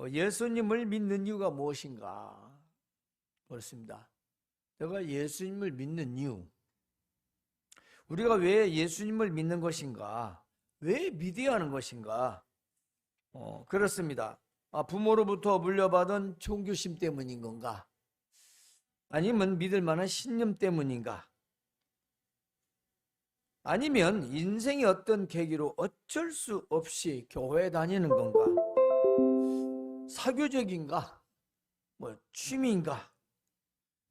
예수님을 믿는 이유가 무엇인가? 그렇습니다. 내가 예수님을 믿는 이유, 우리가 왜 예수님을 믿는 것인가? 왜 믿어야 하는 것인가? 그렇습니다. 부모로부터 물려받은 종교심 때문인 건가? 아니면 믿을 만한 신념 때문인가? 아니면 인생의 어떤 계기로 어쩔 수 없이 교회에 다니는 건가? 사교적인가? 취미인가?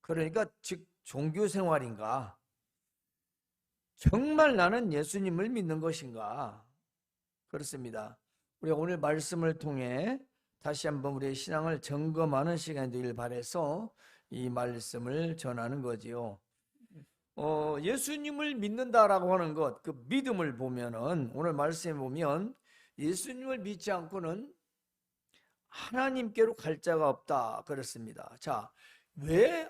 그러니까 즉 종교 생활인가? 정말 나는 예수님을 믿는 것인가? 그렇습니다. 우리가 오늘 말씀을 통해 다시 한번 우리의 신앙을 점검하는 시간이 되길 바라서 이 말씀을 전하는 거지요. 예수님을 믿는다라고 하는 것, 그 믿음을 보면은 오늘 말씀에 보면 예수님을 믿지 않고는 하나님께로 갈 자가 없다 그랬습니다. 자, 왜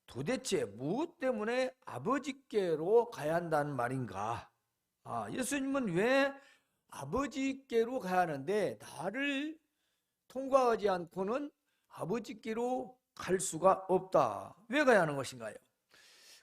도대체 무엇 때문에 아버지께로 가야 한다는 말인가? 예수님은 왜 아버지께로 가야 하는데 나를 통과하지 않고는 아버지께로 갈 수가 없다. 왜 가야 하는 것인가요?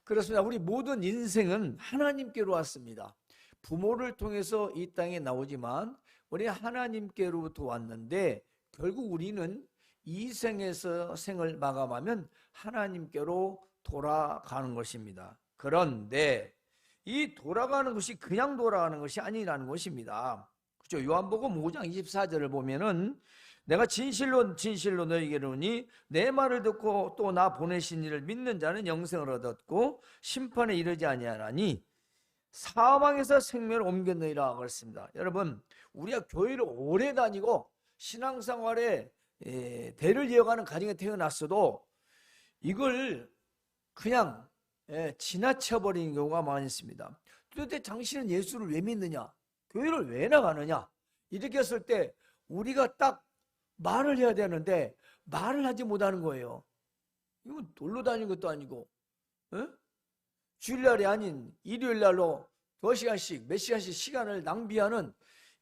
그렇습니다. 우리 모든 인생은 하나님께로 왔습니다. 부모를 통해서 이 땅에 나오지만 우리 하나님께로부터 왔는데 결국 우리는 이 생에서 생을 마감하면 하나님께로 돌아가는 것입니다. 그런데 이 돌아가는 것이 그냥 돌아가는 것이 아니라는 것입니다. 그렇죠? 요한복음 5장 24절을 보면은 내가 진실로 진실로 너희에게 이르노니 내 말을 듣고 또 나 보내신 이를 믿는 자는 영생을 얻었고 심판에 이르지 아니하나니 사망에서 생명을 옮겼느니라 그랬습니다. 여러분, 우리가 교회를 오래 다니고 신앙생활에 대를 이어가는 가정에 태어났어도 이걸 그냥 지나쳐버리는 경우가 많이 있습니다. 도대체 당신은 예수를 왜 믿느냐? 교회를 왜 나가느냐? 이렇게 했을 때 우리가 딱 말을 해야 되는데 말을 하지 못하는 거예요. 이거 놀러 다니는 것도 아니고 주일날이 아닌 일요일날로 2시간씩 몇 시간씩 시간을 낭비하는,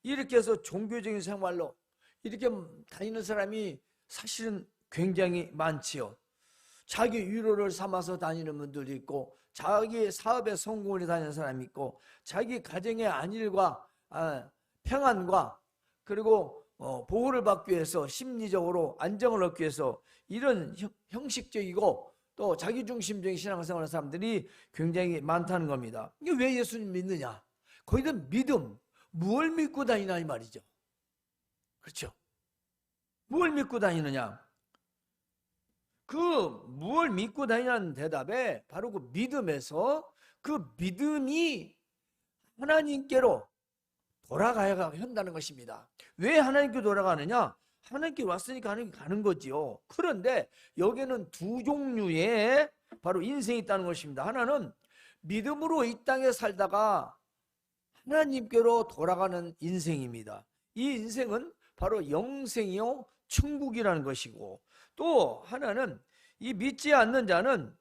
이렇게 해서 종교적인 생활로 이렇게 다니는 사람이 사실은 굉장히 많지요. 자기 위로를 삼아서 다니는 분들도 있고, 자기 사업에 성공을 다니는 사람이 있고, 자기 가정의 안일과 평안과 그리고 보호를 받기 위해서 심리적으로 안정을 얻기 위해서 이런 형식적이고 또 자기중심적인 신앙생활을 하는 사람들이 굉장히 많다는 겁니다. 이게 왜 예수님 믿느냐? 거기는 믿음, 무엇을 믿고 다니나 이 말이죠. 그렇죠? 무엇을 믿고 다니느냐? 그 무엇을 믿고 다니냐는 대답에 바로 그 믿음에서 그 믿음이 하나님께로 돌아가야 한다는 것입니다. 왜 하나님께 돌아가느냐? 하나님께 왔으니까 하나님께 가는 거지요. 그런데 여기에는 두 종류의 바로 인생이 있다는 것입니다. 하나는 믿음으로 이 땅에 살다가 하나님께로 돌아가는 인생입니다. 이 인생은 바로 영생이요 천국이라는 것이고, 또 하나는 이 믿지 않는 자는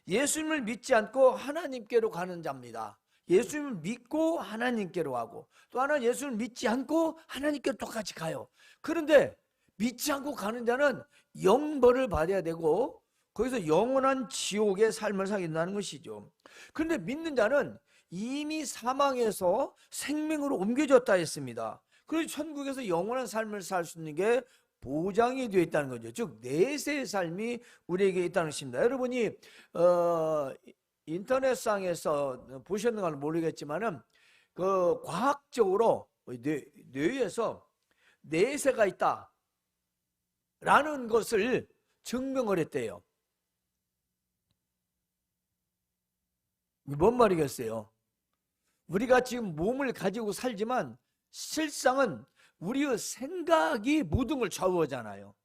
예수님을 믿지 않고 하나님께로 가는 자입니다. 예수님을 믿고 하나님께로 가고, 또 하나는 예수님을 믿지 않고 하나님께로 똑같이 가요. 그런데 믿지 않고 가는 자는 영벌을 받아야 되고 거기서 영원한 지옥의 삶을 살게 된다는 것이죠. 그런데 믿는 자는 이미 사망에서 생명으로 옮겨졌다 했습니다. 그래서 천국에서 영원한 삶을 살 수 있는 게 보장이 되어 있다는 거죠. 즉 내세의 삶이 우리에게 있다는 것입니다. 여러분이 인터넷상에서 보셨는가 모르겠지만은 그 과학적으로 뇌에서 내세가 있다라는 것을 증명을 했대요. 뭔 말이겠어요? 우리가 지금 몸을 가지고 살지만 실상은 우리의 생각이 모든 걸 좌우하잖아요.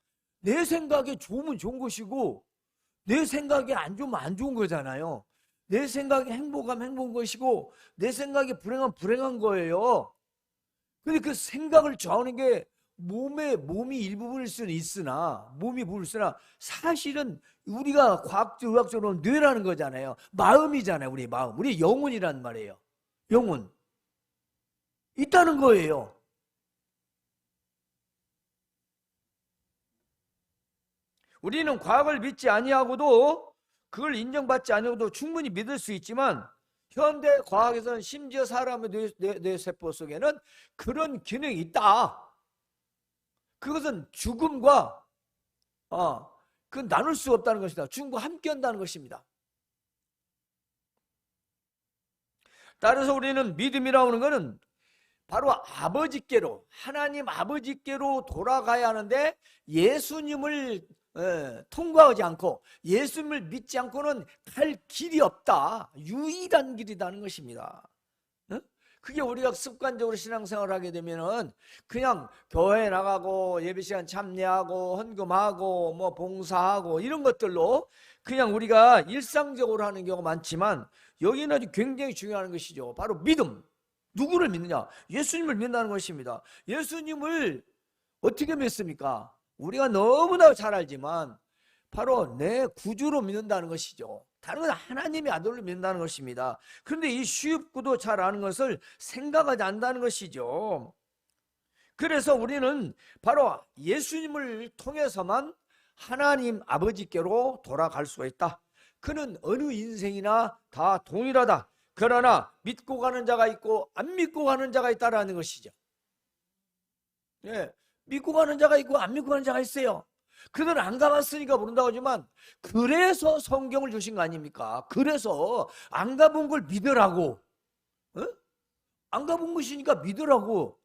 내 생각이 좋으면 좋은 것이고 내 생각이 안 좋으면 안 좋은 거잖아요. 내 생각이 행복하면 행복한 것이고 내 생각이 불행하면 불행한 거예요. 근데 그 생각을 좌우하는 게 몸이 일부분일 수는 있으나, 몸이 부분일 수는 있으나 사실은 우리가 과학적, 의학적으로는 뇌라는 거잖아요. 마음이잖아요. 우리 마음, 우리 영혼이란 말이에요. 영혼 있다는 거예요. 우리는 과학을 믿지 아니하고도 그걸 인정받지 아니하고도 충분히 믿을 수 있지만 현대 과학에서는 심지어 사람의 뇌세포 속에는 그런 기능이 있다. 그것은 죽음과 그 나눌 수 없다는 것이다. 죽음과 함께 한다는 것입니다. 따라서 우리는 믿음이라고 하는 것은 바로 아버지께로, 하나님 아버지께로 돌아가야 하는데 예수님을 통과하지 않고 예수님을 믿지 않고는 갈 길이 없다. 유일한 길이라는 것입니다. 그게 우리가 습관적으로 신앙생활을 하게 되면은 그냥 교회 나가고 예배시간 참여하고 헌금하고 뭐 봉사하고 이런 것들로 그냥 우리가 일상적으로 하는 경우가 많지만 여기는 아주 굉장히 중요한 것이죠. 바로 믿음. 누구를 믿느냐? 예수님을 믿는다는 것입니다. 예수님을 어떻게 믿습니까? 우리가 너무나 잘 알지만 바로 내 구주로 믿는다는 것이죠. 다른 건 하나님의 아들로 믿는다는 것입니다. 그런데 이 쉽고도 잘 아는 것을 생각하지 않는다는 것이죠. 그래서 우리는 바로 예수님을 통해서만 하나님 아버지께로 돌아갈 수가 있다. 그는 어느 인생이나 다 동일하다. 그러나 믿고 가는 자가 있고 안 믿고 가는 자가 있다라는 것이죠. 예, 믿고 가는 자가 있고 안 믿고 가는 자가 있어요. 그들은 안 가봤으니까 모른다고 하지만 그래서 성경을 주신 거 아닙니까? 그래서 안 가본 걸 믿으라고. 안 가본 것이니까 믿으라고.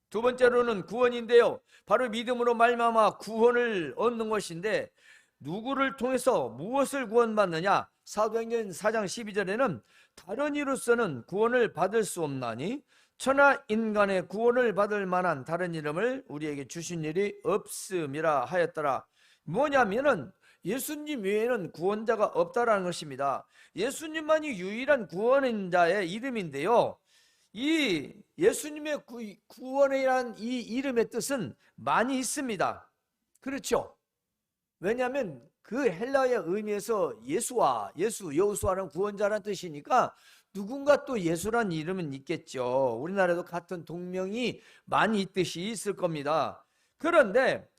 두 번째로는 구원인데요. 바로 믿음으로 말미암아 구원을 얻는 것인데 누구를 통해서 무엇을 구원받느냐? 사도행전 4장 12절에는 다른 이로서는 구원을 받을 수 없나니 천하 인간의 구원을 받을 만한 다른 이름을 우리에게 주신 일이 없음이라 하였더라. 뭐냐면은 예수님 외에는 구원자가 없다라는 것입니다. 예수님만이 유일한 구원자의 이름인데요. 이 예수님의 구원이라는 이 이름의 뜻은 많이 있습니다. 그렇죠? 왜냐하면 그 헬라어의 의미에서 여호수아는 구원자라는 뜻이니까 누군가 또 예수라는 이름은 있겠죠. 우리나라도 같은 동명이 많이 있듯이 있을 겁니다. 그런데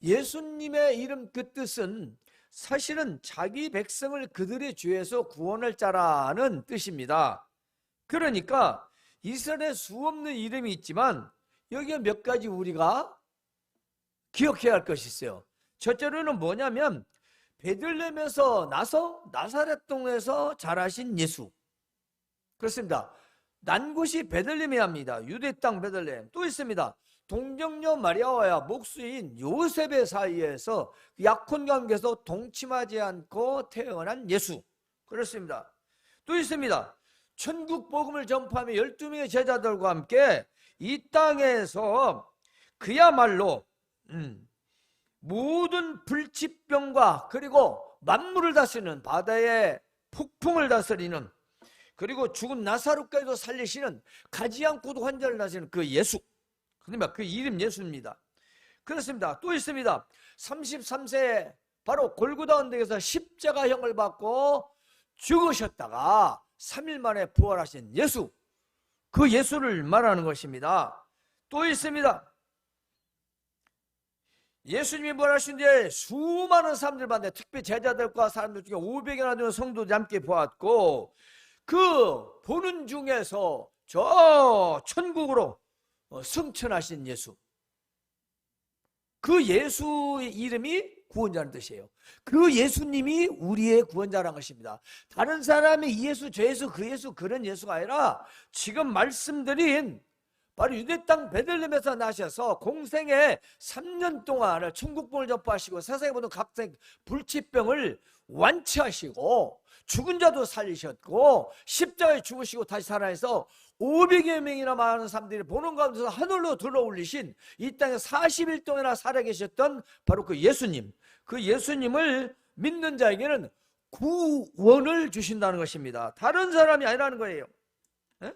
예수님의 이름 그 뜻은 사실은 자기 백성을 그들의 죄에서 구원할 자라는 뜻입니다. 그러니까 이스라엘에 수없는 이름이 있지만 여기에 몇 가지 우리가 기억해야 할 것이 있어요. 첫째로는 뭐냐면 베들레헴에서 나서 나사렛 동에서 자라신 예수. 그렇습니다. 난 곳이 베들레헴이야 합니다. 유대 땅 베들레헴. 또 있습니다. 동정녀 마리아와 목수인 요셉의 사이에서 약혼 관계에서 동침하지 않고 태어난 예수. 그렇습니다. 또 있습니다. 천국 복음을 전파하며 12명의 제자들과 함께 이 땅에서 그야말로 모든 불치병과 그리고 만물을 다스리는 바다의 폭풍을 다스리는 그리고 죽은 나사로까지도 살리시는 가지 않고도 환자를 다스리는 그 예수. 그러니까 그 이름 예수입니다. 그렇습니다. 또 있습니다. 33세에 바로 골고다 언덕에서 십자가형을 받고 죽으셨다가 3일 만에 부활하신 예수. 그 예수를 말하는 것입니다. 또 있습니다. 예수님이 부활하신 뒤에 수많은 사람들 봤는데 특히 제자들과 사람들 중에 500여나 되는 성도들이 함께 보았고 그 보는 중에서 저 천국으로 승천하신 예수. 그 예수의 이름이 구원자라는 뜻이에요. 그 예수님이 우리의 구원자라는 것입니다. 다른 사람의 이 예수, 저 예수, 그 예수, 그런 예수가 아니라 지금 말씀드린 바로 유대 땅 베들레헴에서 나셔서 공생에 3년 동안을 천국복음을 전파하시고 세상에 모든 각종 불치병을 완치하시고 죽은 자도 살리셨고 십자가에 죽으시고 다시 살아서 500여 명이나 많은 사람들이 보는 가운데서 하늘로 들어올리신 이 땅에 40일 동안이나 살아계셨던 바로 그 예수님. 그 예수님을 믿는 자에게는 구원을 주신다는 것입니다. 다른 사람이 아니라는 거예요. 에?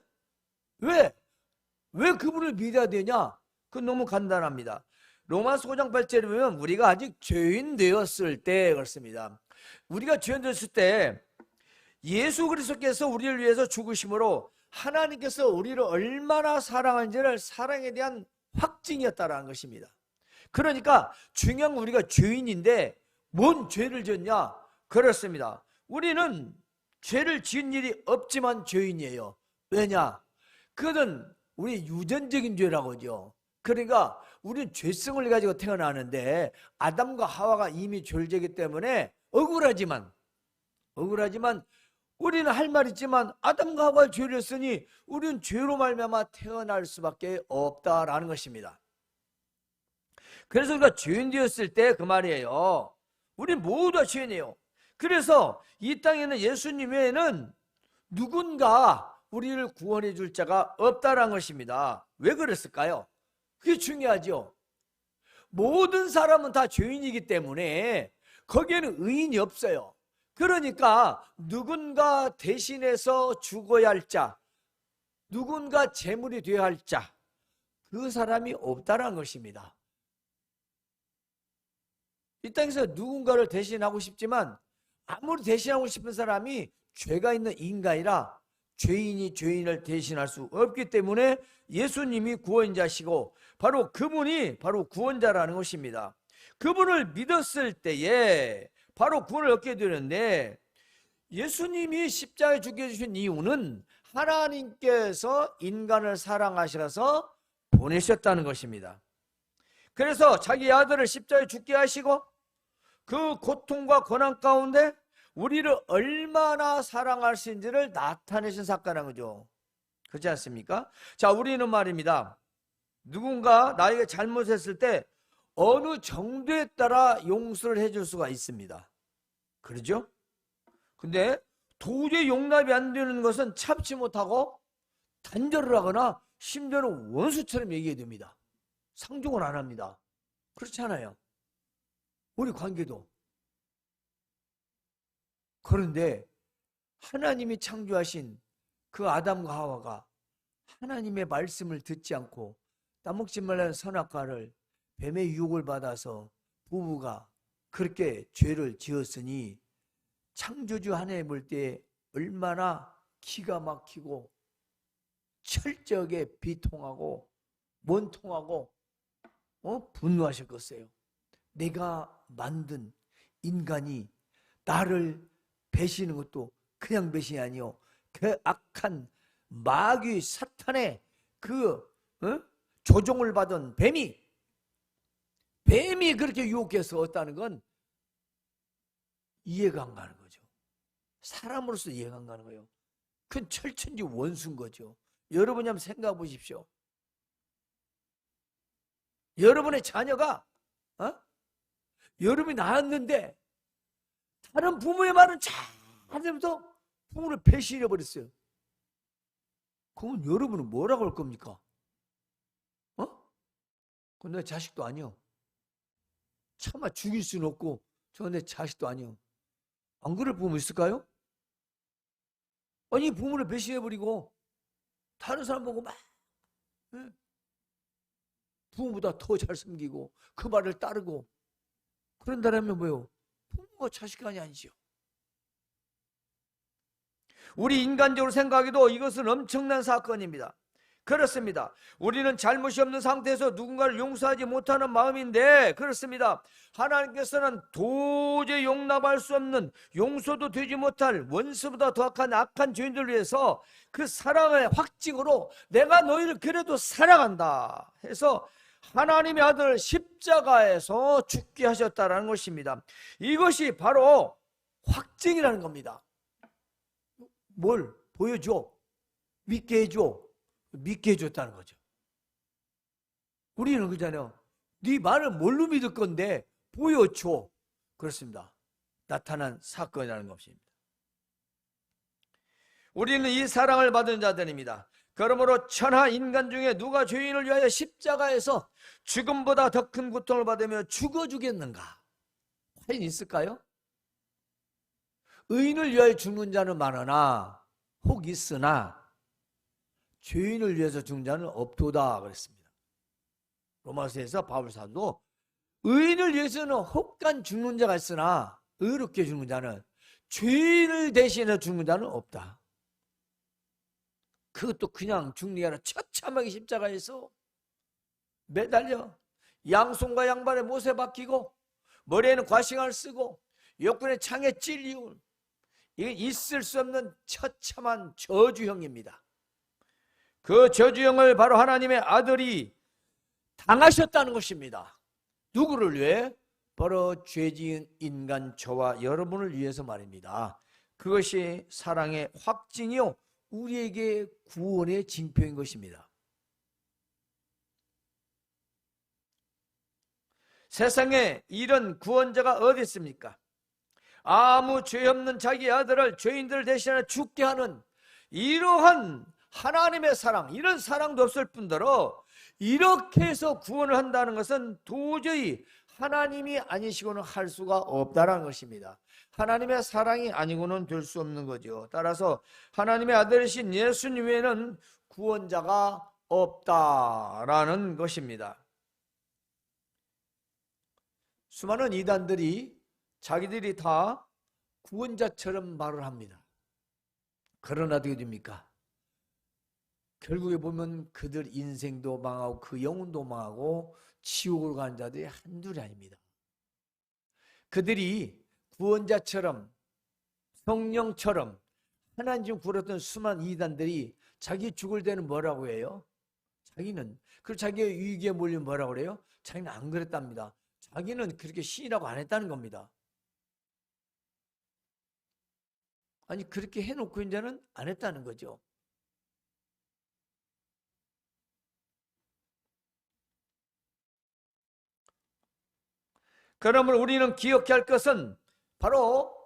왜 그분을 믿어야 되냐? 그건 너무 간단합니다. 로마서 5장 8절에 보면 우리가 아직 죄인 되었을 때 그렇습니다. 우리가 죄인 되었을 때 예수 그리스도께서 우리를 위해서 죽으심으로 하나님께서 우리를 얼마나 사랑하는지를 사랑에 대한 확증이었다라는 것입니다. 그러니까 중요한 건 우리가 죄인인데 뭔 죄를 지었냐? 그렇습니다. 우리는 죄를 지은 일이 없지만 죄인이에요. 왜냐? 그것은 우리 유전적인 죄라고죠. 그러니까 우리는 죄성을 가지고 태어나는데 아담과 하와가 이미 죄이기 때문에 억울하지만 우리는 할 말 있지만 아담과 하와가 죄를 했으니 우리는 죄로 말미암아 태어날 수밖에 없다라는 것입니다. 그래서 우리가 죄인 되었을 때 그 말이에요. 우리 모두 다 죄인이에요. 그래서 이 땅에는 예수님 외에는 누군가 우리를 구원해 줄 자가 없다는 것입니다. 왜 그랬을까요? 그게 중요하죠. 모든 사람은 다 죄인이기 때문에 거기에는 의인이 없어요. 그러니까 누군가 대신해서 죽어야 할 자, 누군가 제물이 되어야 할 자, 그 사람이 없다는 것입니다. 이 땅에서 누군가를 대신하고 싶지만 아무리 대신하고 싶은 사람이 죄가 있는 인간이라 죄인이 죄인을 대신할 수 없기 때문에 예수님이 구원자시고 바로 그분이 바로 구원자라는 것입니다. 그분을 믿었을 때에 바로 구원을 얻게 되는데, 예수님이 십자가에 죽게 해주신 이유는 하나님께서 인간을 사랑하셔서 보내셨다는 것입니다. 그래서 자기 아들을 십자가에 죽게 하시고 그 고통과 고난 가운데 우리를 얼마나 사랑하시는지를 나타내신 사건인 거죠. 그렇지 않습니까? 자, 우리는 말입니다, 누군가 나에게 잘못했을 때 어느 정도에 따라 용서를 해줄 수가 있습니다. 그러죠? 근데 도저히 용납이 안 되는 것은 참지 못하고 단절을 하거나 심지어는 원수처럼 얘기해야 됩니다. 상종을 안 합니다. 그렇지 않아요? 우리 관계도. 그런데 하나님이 창조하신 그 아담과 하와가 하나님의 말씀을 듣지 않고 따먹지 말라는 선악과를 뱀의 유혹을 받아서 부부가 그렇게 죄를 지었으니 창조주 하나님 볼 때 얼마나 기가 막히고 철저하게 비통하고 원통하고 분노하셨겠어요. 내가 만든 인간이 나를 배신하는 것도 그냥 배신이 아니요, 그 악한 마귀 사탄의 그 조종을 받은 뱀이 그렇게 유혹해서 얻다는 건 이해가 안 가는 거죠. 사람으로서 이해가 안 가는 거예요. 그건 철천지 원수인 거죠. 여러분이 한번 생각해 보십시오. 여러분의 자녀가 여러분이 낳았는데 다른 부모의 말은 잘 들으면서 부모를 배신해 버렸어요. 그건 여러분은 뭐라고 할 겁니까? 그건 내 자식도 아니요, 차마 죽일 수는 없고 저건 내 자식도 아니요. 안 그럴 부모 있을까요? 아니, 부모를 배신해버리고 다른 사람 보고 막 부모보다 더 잘 섬기고 그 말을 따르고 그런다면 뭐예요? 부모가 자식이 아니지요. 우리 인간적으로 생각해도 이것은 엄청난 사건입니다. 그렇습니다. 우리는 잘못이 없는 상태에서 누군가를 용서하지 못하는 마음인데, 그렇습니다, 하나님께서는 도저히 용납할 수 없는, 용서도 되지 못할 원수보다 더 악한 죄인들을 위해서 그 사랑의 확증으로 내가 너희를 그래도 사랑한다 해서 하나님의 아들을 십자가에서 죽게 하셨다는 것입니다. 이것이 바로 확증이라는 겁니다. 뭘 보여줘? 믿게 해줘. 믿게 해줬다는 거죠. 우리는 그러잖아요. 네 말을 뭘로 믿을 건데 보여줘. 그렇습니다. 나타난 사건이라는 것입니다. 우리는 이 사랑을 받은 자들입니다. 그러므로 천하 인간 중에 누가 죄인을 위하여 십자가에서 죽음보다 더 큰 고통을 받으며 죽어 주겠는가? 과연 있을까요? 의인을 위하여 죽는 자는 많으나 혹 있으나 죄인을 위해서 죽는 자는 없도다 그랬습니다. 로마서에서 바울 사도 의인을 위해서는 혹간 죽는 자가 있으나 의롭게 죽는 자는, 죄인을 대신해 죽는 자는 없다. 그것도 그냥 죽는 게 아니라 처참하게 십자가에서 매달려 양손과 양발에 못에 박히고 머리에는 과식을 쓰고 욕군의 창에 찔리고, 이게 있을 수 없는 처참한 저주형입니다. 그 저주형을 바로 하나님의 아들이 당하셨다는 것입니다. 누구를 위해? 바로 죄지은 인간 저와 여러분을 위해서 말입니다. 그것이 사랑의 확증이요, 우리에게 구원의 징표인 것입니다. 세상에 이런 구원자가 어디 있습니까? 아무 죄 없는 자기 아들을 죄인들을 대신하여 죽게 하는 이러한 하나님의 사랑, 이런 사랑도 없을 뿐더러 이렇게 해서 구원을 한다는 것은 도저히 하나님이 아니시고는 할 수가 없다는 것입니다. 하나님의 사랑이 아니고는 될 수 없는 거죠. 따라서 하나님의 아들이신 예수님 외에는 구원자가 없다라는 것입니다. 수많은 이단들이 자기들이 다 구원자처럼 말을 합니다. 그러나 어떻게 됩니까? 결국에 보면 그들 인생도 망하고 그 영혼도 망하고 지옥으로 가는 자들이 한둘이 아닙니다. 그들이 구원자처럼 성령처럼 하나님 구렸던 수많은 이단들이 자기 죽을 때는 뭐라고 해요? 자기는, 그리고 자기의 위기에 몰리면 뭐라고 그래요? 자기는 안 그랬답니다. 자기는 그렇게 시인하고 안 했다는 겁니다. 아니, 그렇게 해놓고 이제는 안 했다는 거죠. 그러므로 우리는 기억해야 할 것은 바로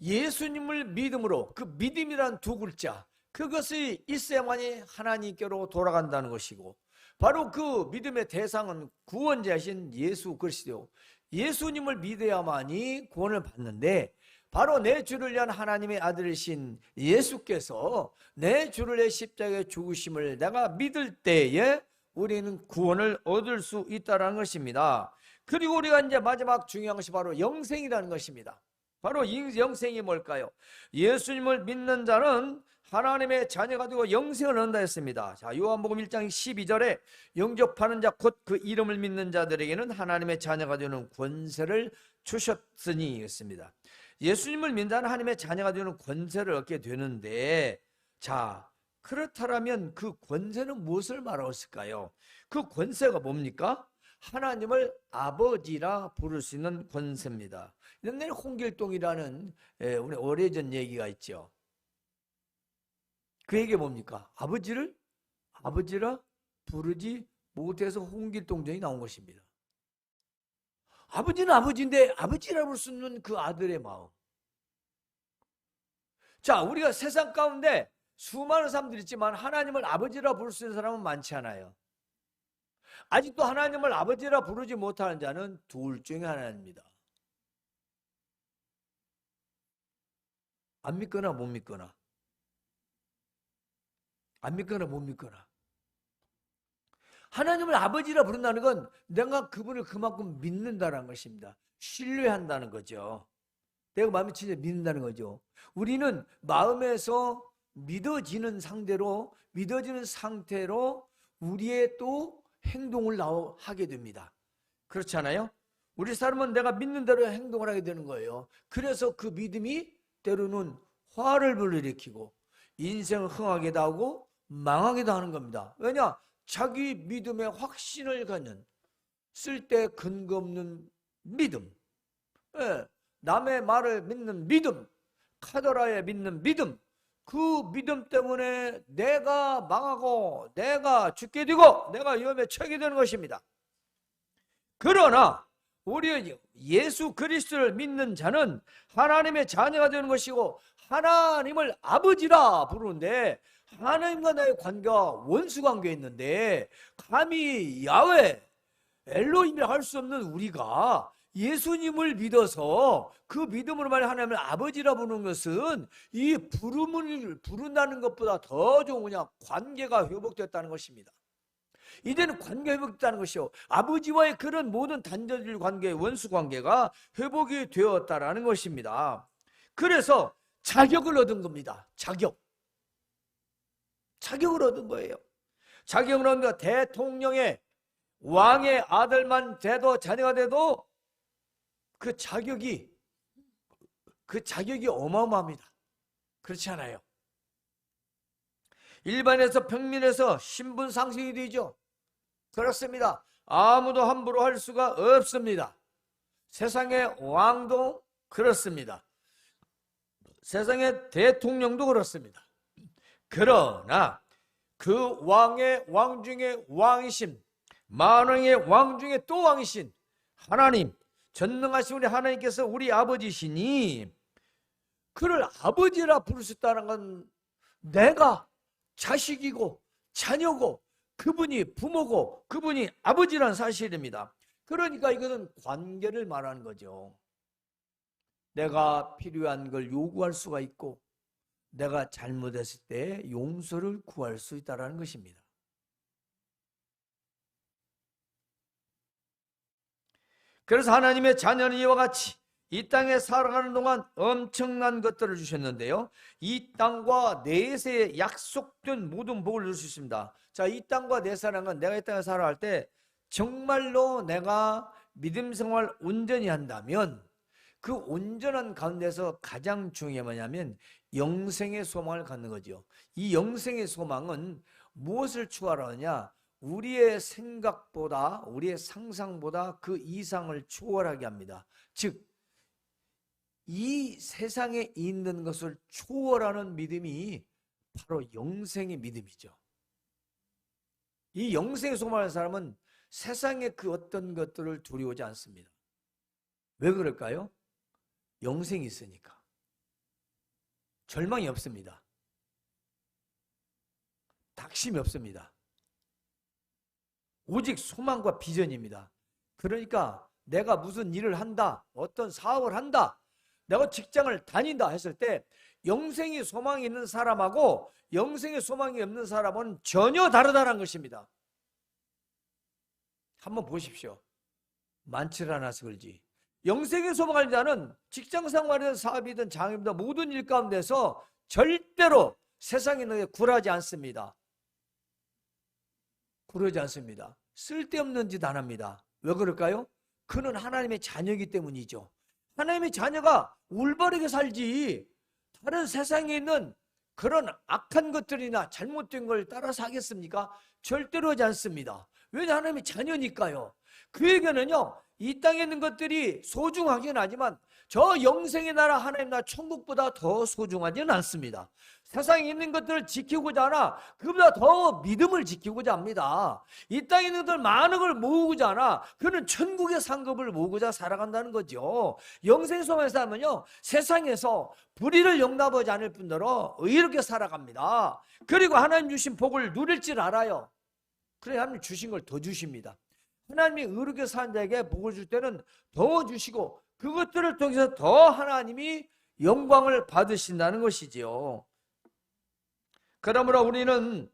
예수님을 믿음으로, 그 믿음이란 두 글자, 그것이 있어야만이 하나님께로 돌아간다는 것이고, 바로 그 믿음의 대상은 구원자이신 예수 그리스도, 예수님을 믿어야만이 구원을 받는데, 바로 내 주를 위한 하나님의 아들이신 예수께서 내 주를 위해 십자가에 죽으심을 내가 믿을 때에 우리는 구원을 얻을 수 있다는 것입니다. 그리고 우리가 이제 마지막 중요한 것이 바로 영생이라는 것입니다. 바로 이 영생이 뭘까요? 예수님을 믿는 자는 하나님의 자녀가 되고 영생을 얻는다 했습니다. 자, 요한복음 1장 12절에 영접하는 자 곧 그 이름을 믿는 자들에게는 하나님의 자녀가 되는 권세를 주셨으니 했습니다. 예수님을 믿는 자는 하나님의 자녀가 되는 권세를 얻게 되는데, 자, 그렇다면 그 권세는 무엇을 말하고 있을까요? 그 권세가 뭡니까? 하나님을 아버지라 부를 수 있는 권세입니다. 옛날에 홍길동이라는 우리 오래전 얘기가 있죠. 그 얘기가 뭡니까? 아버지를 아버지라 부르지 못해서 홍길동전이 나온 것입니다. 아버지는 아버지인데 아버지라 부를 수 있는 그 아들의 마음. 자, 우리가 세상 가운데 수많은 사람들이 있지만 하나님을 아버지라 부를 수 있는 사람은 많지 않아요. 아직도 하나님을 아버지라 부르지 못하는 자는 둘 중에 하나입니다. 안 믿거나 못 믿거나. 안 믿거나 못 믿거나. 하나님을 아버지라 부른다는 건 내가 그분을 그만큼 믿는다는 것입니다. 신뢰한다는 거죠. 내가 마음에 진짜 믿는다는 거죠. 우리는 마음에서 믿어지는 상태로 우리의 또 행동을 하게 됩니다. 그렇지 않아요? 우리 사람은 내가 믿는 대로 행동을 하게 되는 거예요. 그래서 그 믿음이 때로는 화를 불러일으키고 인생을 흥하게도 하고 망하게도 하는 겁니다. 왜냐? 자기 믿음에 확신을 갖는 쓸데 근거 없는 믿음, 남의 말을 믿는 믿음, 카더라에 믿는 믿음, 그 믿음 때문에 내가 망하고 내가 죽게 되고 내가 위험에 처하게 되는 것입니다. 그러나 우리 예수 그리스도를 믿는 자는 하나님의 자녀가 되는 것이고 하나님을 아버지라 부르는데, 하나님과 나의 관계가 원수 관계에 있는데 감히 야훼 엘로힘이라 할 수 없는 우리가 예수님을 믿어서 그 믿음으로 말해 하나님을 아버지라 부르는 것은 이 부름을 부른다는 것보다 더 좋은 거냐? 관계가 회복됐다는 것입니다. 이제는 관계가 회복됐다는 것이요, 아버지와의 그런 모든 단절된 관계, 원수 관계가 회복이 되었다는 것입니다. 그래서 자격을 얻은 겁니다. 자격을 얻은 거예요. 자격을 얻은 거, 대통령의 왕의 아들만 돼도, 자녀가 돼도 그 자격이 어마어마합니다. 그렇지 않아요? 일반에서 평민에서 신분 상승이 되죠. 그렇습니다. 아무도 함부로 할 수가 없습니다. 세상의 왕도 그렇습니다. 세상의 대통령도 그렇습니다. 그러나 그 왕의 왕 중에 왕이신, 만왕의 왕 중에 또 왕이신 하나님, 전능하신 우리 하나님께서 우리 아버지시니 그를 아버지라 부르셨다는 건 내가 자식이고 자녀고 그분이 부모고 그분이 아버지란 사실입니다. 그러니까 이거는 관계를 말하는 거죠. 내가 필요한 걸 요구할 수가 있고 내가 잘못했을 때 용서를 구할 수 있다는 것입니다. 그래서 하나님의 자녀는 이와 같이 이 땅에 살아가는 동안 엄청난 것들을 주셨는데요, 이 땅과 내세에 약속된 모든 복을 누릴 수 있습니다. 자, 이 땅과 내세라는 건 내가 이 땅에 살아갈 때 정말로 내가 믿음 생활 온전히 한다면 그 온전한 가운데서 가장 중요한 게 뭐냐면 영생의 소망을 갖는 거죠. 이 영생의 소망은 무엇을 추구하느냐? 우리의 생각보다, 우리의 상상보다 그 이상을 초월하게 합니다. 즉, 이 세상에 있는 것을 초월하는 믿음이 바로 영생의 믿음이죠. 이 영생의 소망을 하는 사람은 세상의 그 어떤 것들을 두려워하지 않습니다. 왜 그럴까요? 영생이 있으니까. 절망이 없습니다. 닥심이 없습니다. 오직 소망과 비전입니다. 그러니까 내가 무슨 일을 한다, 어떤 사업을 한다, 내가 직장을 다닌다 했을 때 영생의 소망이 있는 사람하고 영생의 소망이 없는 사람은 전혀 다르다는 것입니다. 한번 보십시오. 많지 않아서 그러지. 영생의 소망을 자는 직장생활이든 사업이든 장애이든 모든 일 가운데서 절대로 세상에 있는 게 굴하지 않습니다. 굴하지 않습니다. 쓸데없는 짓 안 합니다. 왜 그럴까요? 그는 하나님의 자녀이기 때문이죠. 하나님의 자녀가 올바르게 살지 다른 세상에 있는 그런 악한 것들이나 잘못된 걸 따라서 하겠습니까? 절대로 하지 않습니다. 왜냐? 하나님의 자녀니까요. 그에게는요, 이 땅에 있는 것들이 소중하긴 하지만 저 영생의 나라 하나님 나라 천국보다 더 소중하지는 않습니다. 세상에 있는 것들을 지키고자 하나 그보다 더 믿음을 지키고자 합니다. 이 땅에 있는 것들 많은 걸 모으고자 하나 그는 천국의 상급을 모으고자 살아간다는 거죠. 영생의 소망의 사람은요, 세상에서 불의를 용납하지 않을 뿐더러 의롭게 살아갑니다. 그리고 하나님 주신 복을 누릴 줄 알아요. 그래, 하나님 주신 걸 더 주십니다. 하나님이 의롭게 사는 자에게 복을 줄 때는 더 주시고 그것들을 통해서 더 하나님이 영광을 받으신다는 것이지요. 그러므로 우리는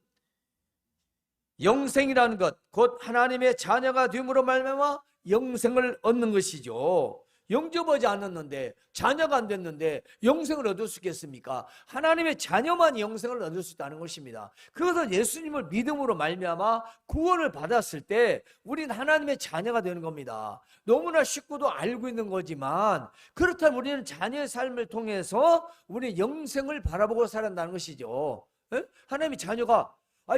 영생이라는 것, 곧 하나님의 자녀가 됨으로 말미암아 영생을 얻는 것이죠. 영접하지 않았는데, 자녀가 안 됐는데 영생을 얻을 수 있겠습니까? 하나님의 자녀만 영생을 얻을 수 있다는 것입니다. 그것은 예수님을 믿음으로 말미암아 구원을 받았을 때 우리는 하나님의 자녀가 되는 겁니다. 너무나 쉽고도 알고 있는 거지만 그렇다면 우리는 자녀의 삶을 통해서 우리 영생을 바라보고 살아간다는 것이죠. 하나님의 자녀가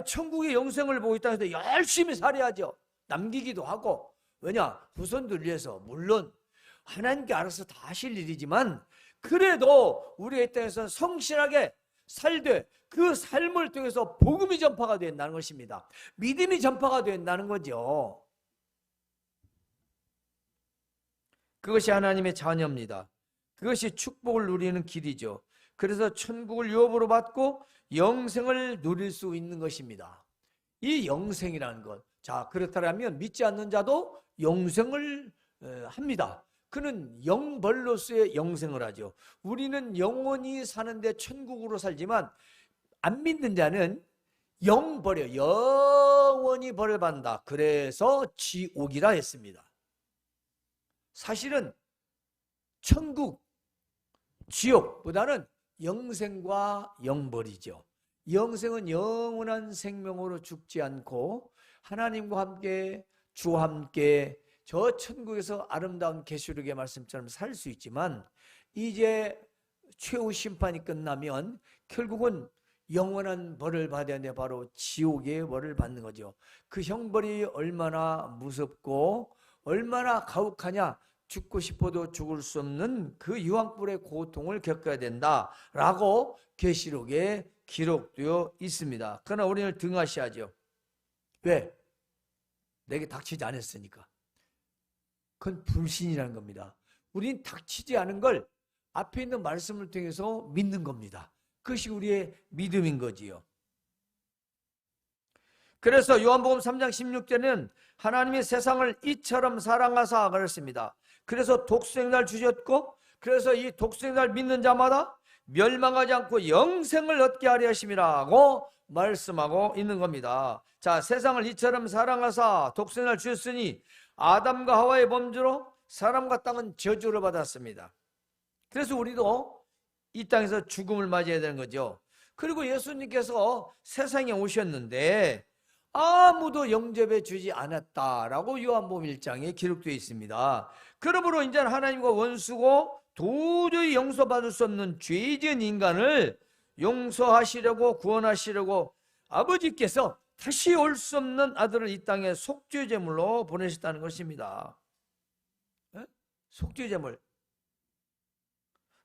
천국의 영생을 보고 있다 해서 열심히 살아야죠. 남기기도 하고. 왜냐? 후손들 위해서. 물론 하나님께 알아서 다 하실 일이지만 그래도 우리의 땅에서는 성실하게 살되 그 삶을 통해서 복음이 전파가 된다는 것입니다. 믿음이 전파가 된다는 거죠. 그것이 하나님의 자녀입니다. 그것이 축복을 누리는 길이죠. 그래서 천국을 유업으로 받고 영생을 누릴 수 있는 것입니다. 이 영생이라는 것. 자, 그렇다면 믿지 않는 자도 영생을 합니다. 그는 영벌로서의 영생을 하죠. 우리는 영원히 사는데 천국으로 살지만 안 믿는 자는 영벌이요, 영원히 벌을 받는다. 그래서 지옥이라 했습니다. 사실은 천국, 지옥보다는 영생과 영벌이죠. 영생은 영원한 생명으로 죽지 않고 하나님과 함께 주와 함께 저 천국에서 아름다운 계시록의 말씀처럼 살 수 있지만 이제 최후 심판이 끝나면 결국은 영원한 벌을 받아야 돼. 바로 지옥의 벌을 받는 거죠. 그 형벌이 얼마나 무섭고 얼마나 가혹하냐. 죽고 싶어도 죽을 수 없는 그 유황불의 고통을 겪어야 된다라고 계시록에 기록되어 있습니다. 그러나 우리는 등하시하죠. 왜? 내게 닥치지 않았으니까. 그건 불신이라는 겁니다. 우린 닥치지 않은 걸 앞에 있는 말씀을 통해서 믿는 겁니다. 그것이 우리의 믿음인 거지요. 그래서 요한복음 3장 16절에는 하나님이 세상을 이처럼 사랑하사 그랬습니다. 그래서 독생자를 주셨고, 그래서 이 독생자를 믿는 자마다 멸망하지 않고 영생을 얻게 하려 하심이라고 말씀하고 있는 겁니다. 자, 세상을 이처럼 사랑하사 독생자를 주셨으니 아담과 하와의 범죄로 사람과 땅은 저주를 받았습니다. 그래서 우리도 이 땅에서 죽음을 맞이해야 되는 거죠. 그리고 예수님께서 세상에 오셨는데 아무도 영접해 주지 않았다라고 요한복음 1장에 기록되어 있습니다. 그러므로 이제 하나님과 원수고 도저히 용서받을 수 없는 죄 지은 인간을 용서하시려고 구원하시려고 아버지께서 다시 올 수 없는 아들을 이 땅에 속죄제물로 보내셨다는 것입니다. 속죄제물.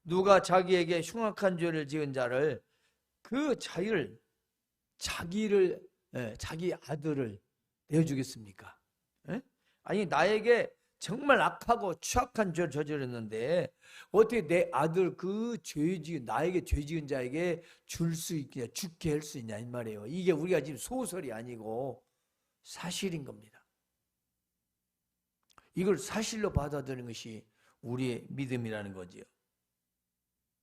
누가 자기에게 흉악한 죄를 지은 자를 그 자기 아들을 내어주겠습니까? 아니, 나에게 정말 악하고 추악한 죄를 저질렀는데 어떻게 내 아들 나에게 죄 지은 자에게 줄 수 있냐, 죽게 할 수 있냐 이 말이에요. 이게 우리가 지금 소설이 아니고 사실인 겁니다. 이걸 사실로 받아들이는 것이 우리의 믿음이라는 거지요.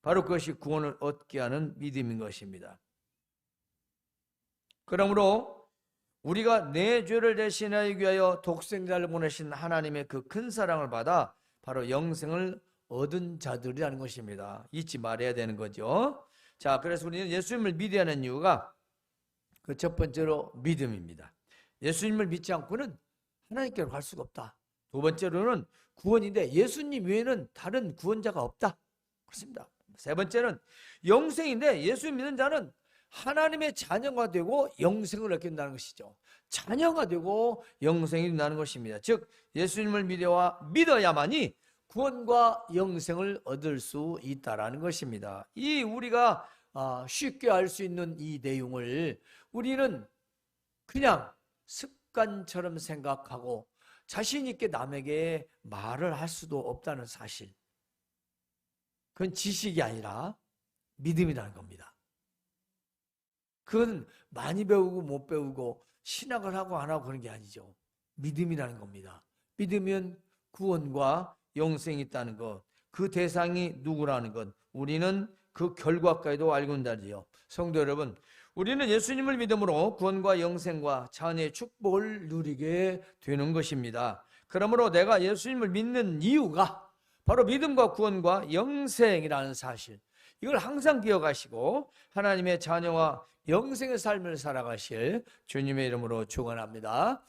바로 그것이 구원을 얻게 하는 믿음인 것입니다. 그러므로 우리가 내 죄를 대신하기 위하여 독생자를 보내신 하나님의 그 큰 사랑을 받아 바로 영생을 얻은 자들이라는 것입니다. 잊지 말아야 되는 거죠. 자, 그래서 우리는 예수님을 믿어야 하는 이유가 그 첫 번째로 믿음입니다. 예수님을 믿지 않고는 하나님께로 갈 수가 없다. 두 번째로는 구원인데 예수님 외에는 다른 구원자가 없다. 그렇습니다. 세 번째는 영생인데 예수 믿는 자는 하나님의 자녀가 되고 영생을 얻게 된다는 것이죠. 자녀가 되고 영생이 된다는 것입니다. 즉 예수님을 믿어야만이 구원과 영생을 얻을 수 있다는 것입니다. 이 우리가 쉽게 알 수 있는 이 내용을 우리는 그냥 습관처럼 생각하고 자신 있게 남에게 말을 할 수도 없다는 사실. 그건 지식이 아니라 믿음이라는 겁니다. 그건 많이 배우고 못 배우고 신학을 하고 안 하고 그런 게 아니죠. 믿음이라는 겁니다. 믿으면 구원과 영생이 있다는 것, 그 대상이 누구라는 것, 우리는 그 결과까지도 알고 있다지요. 성도 여러분, 우리는 예수님을 믿음으로 구원과 영생과 자녀의 축복을 누리게 되는 것입니다. 그러므로 내가 예수님을 믿는 이유가 바로 믿음과 구원과 영생이라는 사실, 이걸 항상 기억하시고 하나님의 자녀와 영생의 삶을 살아가실 주님의 이름으로 축원합니다.